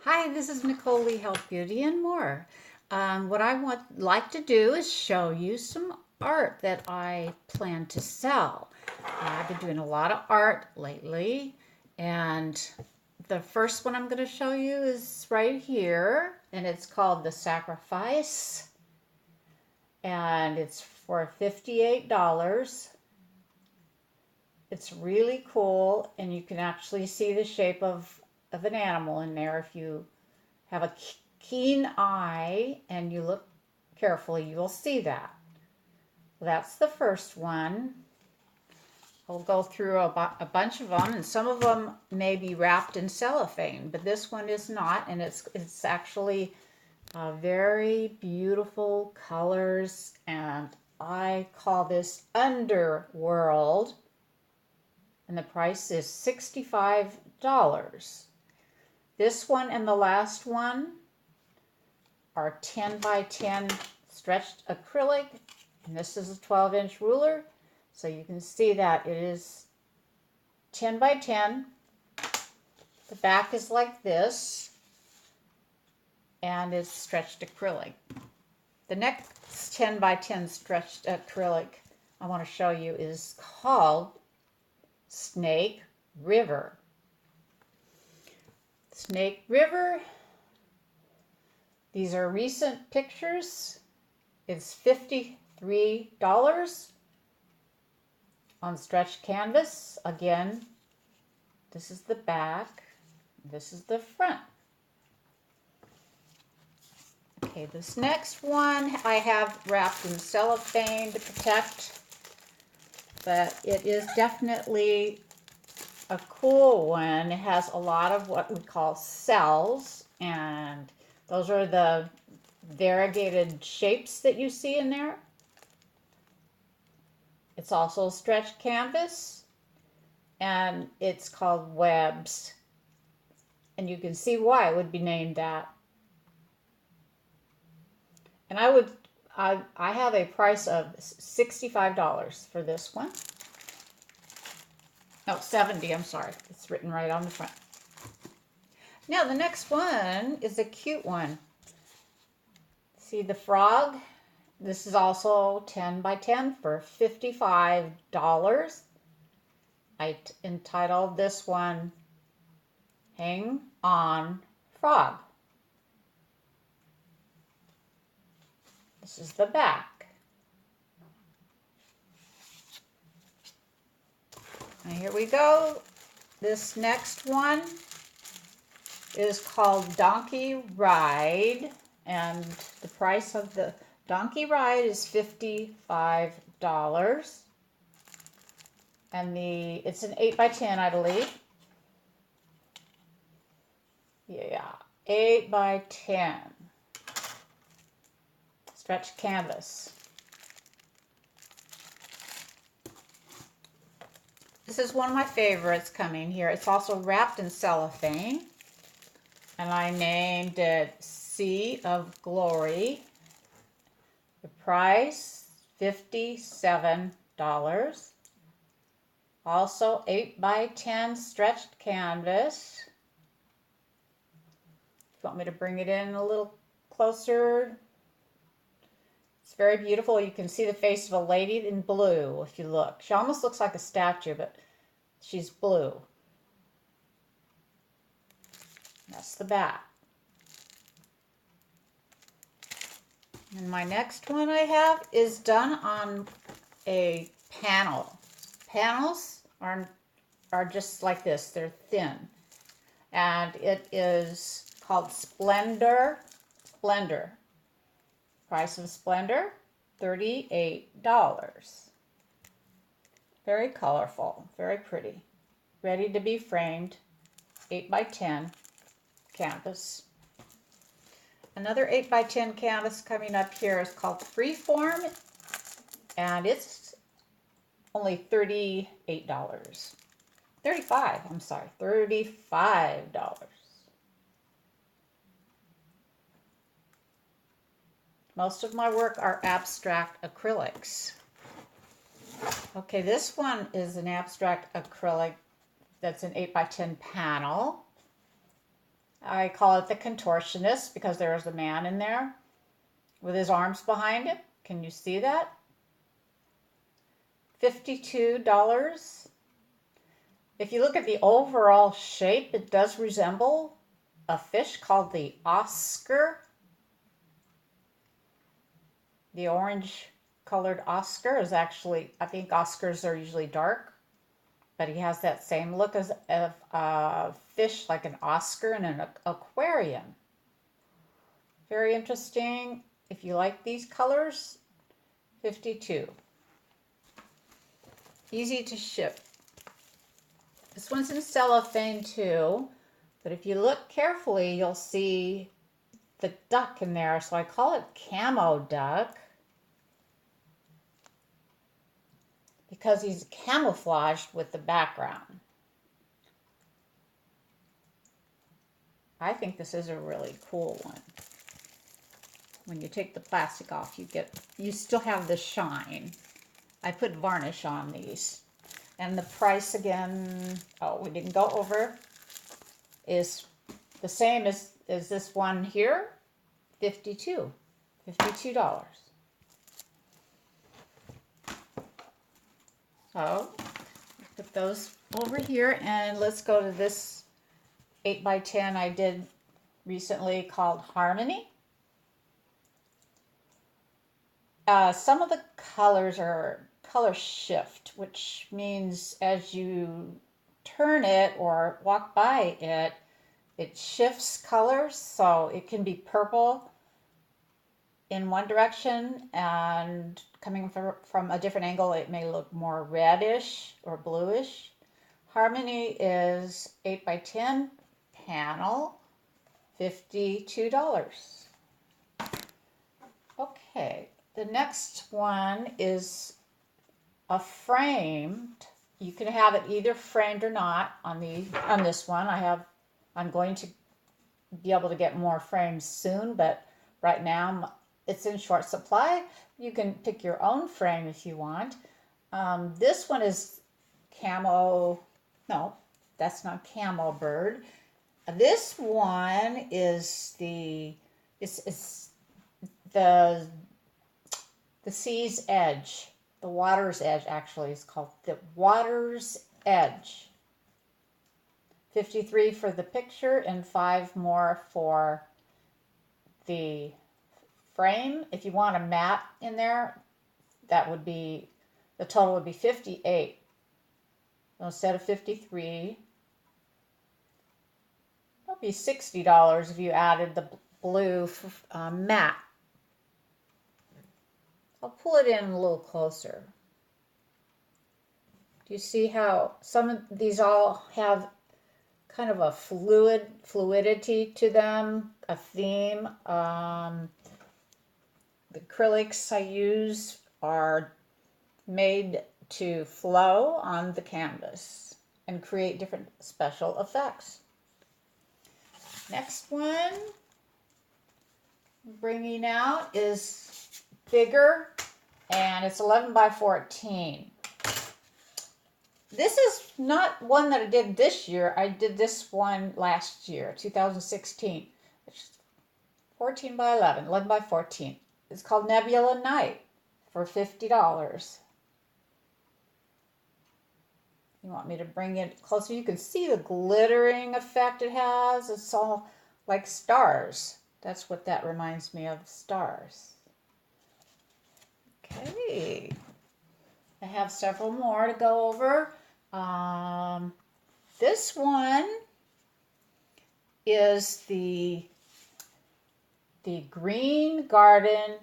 Hi, this is Nicole Lee Health Beauty and More. What I like to do is show you some art that I plan to sell. I've been doing a lot of art lately, and the first one I'm going to show you is right here, and it's called The Sacrifice, and it's for $58. It's really cool, and you can actually see the shape of an animal in there. If you have a keen eye and you look carefully, you will see that. That's the first one. I'll go through a bunch of them, and some of them may be wrapped in cellophane, but this one is not, and it's actually very beautiful colors, and I call this Underworld, and the price is $65. This one and the last one are 10 by 10 stretched acrylic, and this is a 12-inch ruler, so you can see that it is 10 by 10. The back is like this, and it's stretched acrylic. The next 10 by 10 stretched acrylic I want to show you is called Snake River. Snake River. These are recent pictures. It's $53 on stretched canvas. Again, this is the back. This is the front. Okay, this next one I have wrapped in cellophane to protect, but it is definitely a cool one. It has a lot of what we call cells, and those are the variegated shapes that you see in there. It's also stretched canvas, and it's called webs. And you can see why it would be named that. And I have a price of $65 for this one. No, 70, I'm sorry. It's written right on the front. Now the next one is a cute one. See the frog? This is also 10 by 10 for $55. I entitled this one Hang On Frog. This is the back. And here we go. This next one is called Donkey Ride, and the price of the Donkey Ride is $55. And it's an 8 by 10, I believe. Yeah, 8 by 10. Stretched canvas. This is one of my favorites coming here. It's also wrapped in cellophane, and I named it Sea of Glory. The price, $57. Also 8 by 10 stretched canvas. If you want me to bring it in a little closer, it's very beautiful. You can see the face of a lady in blue if you look. She almost looks like a statue, but she's blue. That's the back. And my next one I have is done on a panel. Panels are just like this. They're thin. And it is called Splendor. Splendor. Price of Splendor, $38. Very colorful, very pretty. Ready to be framed, 8 by 10 canvas. Another 8 by 10 canvas coming up here is called Freeform, and it's only $35. Most of my work are abstract acrylics. Okay, this one is an abstract acrylic that's an 8 by 10 panel. I call it the contortionist because there's a man in there with his arms behind him. Can you see that? $52. If you look at the overall shape, it does resemble a fish called the Oscar. The orange colored Oscar is actually, I think Oscars are usually dark, but he has that same look as a fish like an Oscar in an aquarium. Very interesting. If you like these colors, 52. Easy to ship. This one's in cellophane too, but if you look carefully, you'll see the duck in there. So I call it camo duck because he's camouflaged with the background. I think this is a really cool one. When you take the plastic off, you still have the shine. I put varnish on these. And the price again, oh, we didn't go over, is the same as this one here, $52. So, put those over here and let's go to this 8x10 I did recently called Harmony. Some of the colors are color shift, which means as you turn it or walk by it, it shifts colors. So it can be purple in one direction and coming from a different angle, it may look more reddish or bluish. Harmony is 8x10 panel, $52. Okay. The next one is a framed. You can have it either framed or not on this one. I'm going to be able to get more frames soon, but right now it's in short supply. You can pick your own frame if you want. This one is camo. No, that's not camo bird. This one is the sea's edge, the water's edge actually is called the water's edge. 53 for the picture and 5 more for the frame. If you want a mat in there, that would be, the total would be 58. So instead of 53, that would be $60 if you added the blue mat. I'll pull it in a little closer. Do you see how some of these all have kind of a fluidity to them, a theme? The acrylics I use are made to flow on the canvas and create different special effects. Next one I'm bringing out is bigger, and it's 11x14. This is not one that I did this year. I did this one last year, 2016. It's 14x11, 11x14. It's called Nebula Night for $50. You want me to bring it closer? You can see the glittering effect it has. It's all like stars. That's what that reminds me of, stars. Okay, I have several more to go over. This one is the Green Garden,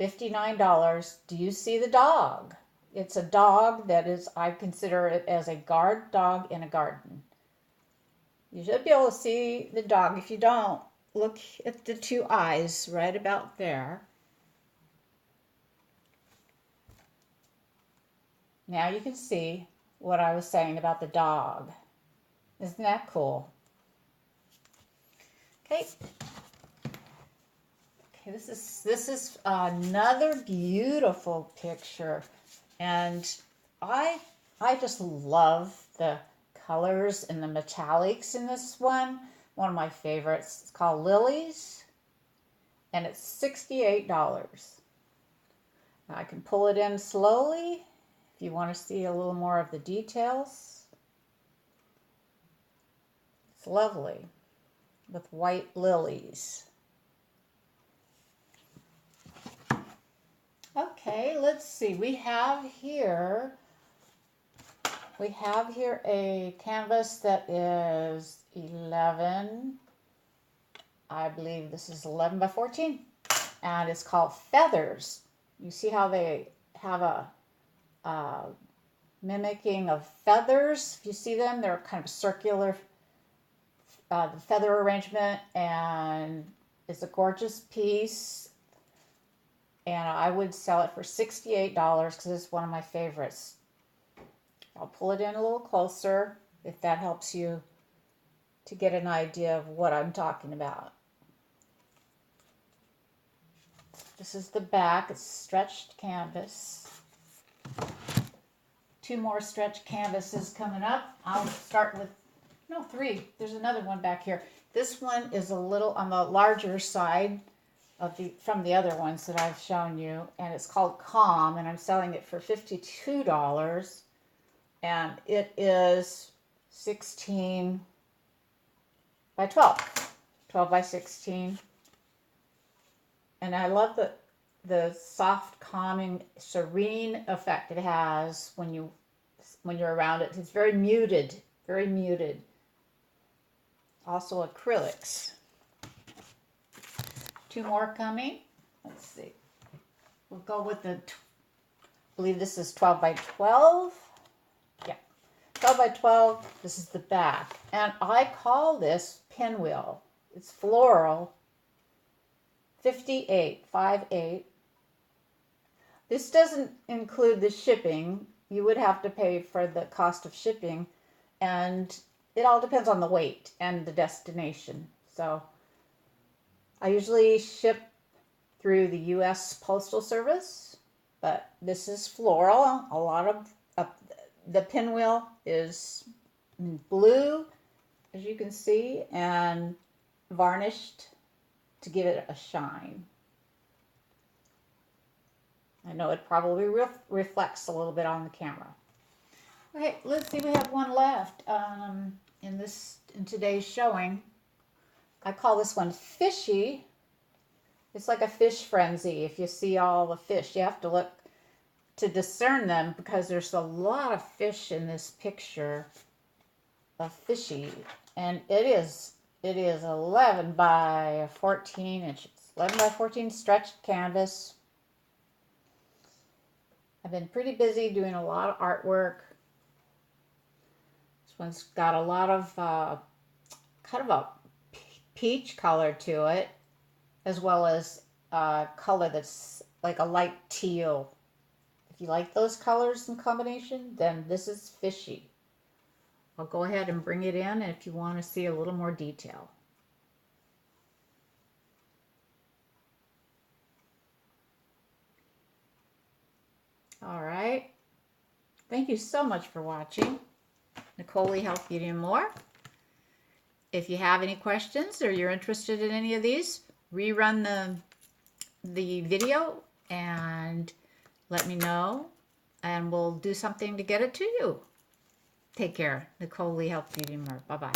$59. Do you see the dog? It's a dog that is, I consider it as a guard dog in a garden. You should be able to see the dog. If you don't, look at the two eyes right about there. Now you can see what I was saying about the dog. Isn't that cool? Okay. Okay, this is another beautiful picture, and I just love the colors and the metallics in this one. one of my favorites. It's called Lilies, and it's $68. I can pull it in slowly if you want to see a little more of the details. It's lovely with white lilies. Okay, let's see. We have here a canvas that is 11. I believe this is 11 by 14, and it's called Feathers. You see how they have a mimicking of feathers? If you see them, they're kind of circular feather arrangement, and it's a gorgeous piece. And I would sell it for $68 because it's one of my favorites. I'll pull it in a little closer if that helps you to get an idea of what I'm talking about. This is the back. It's stretched canvas. 2 more stretched canvases coming up. I'll start with, no, 3. There's another one back here. This one is a little on the larger side of from the other ones that I've shown you, and it's called Calm, and I'm selling it for $52, and it is 16 by 12, 12 by 16, and I love the soft, calming, serene effect it has when you're around it. It's very muted, very muted. Also acrylics. 2 more coming. Let's see. We'll go with the, I believe this is 12 by 12. Yeah, 12 by 12. This is the back. And I call this pinwheel. It's floral. 58, 58. This doesn't include the shipping. You would have to pay for the cost of shipping. And it all depends on the weight and the destination. So I usually ship through the U.S. Postal Service, but this is floral. A lot of the pinwheel is blue, as you can see, and varnished to give it a shine. I know it probably reflects a little bit on the camera. Okay, let's see. We have one left in today's showing. I call this one Fishy. It's like a fish frenzy. If you see all the fish, you have to look to discern them because there's a lot of fish in this picture of Fishy. And it is 11 by 14 inches. 11 by 14 stretched canvas. I've been pretty busy doing a lot of artwork. This one's got a lot of kind of a peach color to it, as well as a color that's like a light teal. If you like those colors in combination, then this is Fishy. I'll go ahead and bring it in if you want to see a little more detail. All right. Thank you so much for watching. Nicole Help You Do More. If you have any questions or you're interested in any of these, rerun the video and let me know, and we'll do something to get it to you. Take care. Nicole Help You Do More. Bye-bye.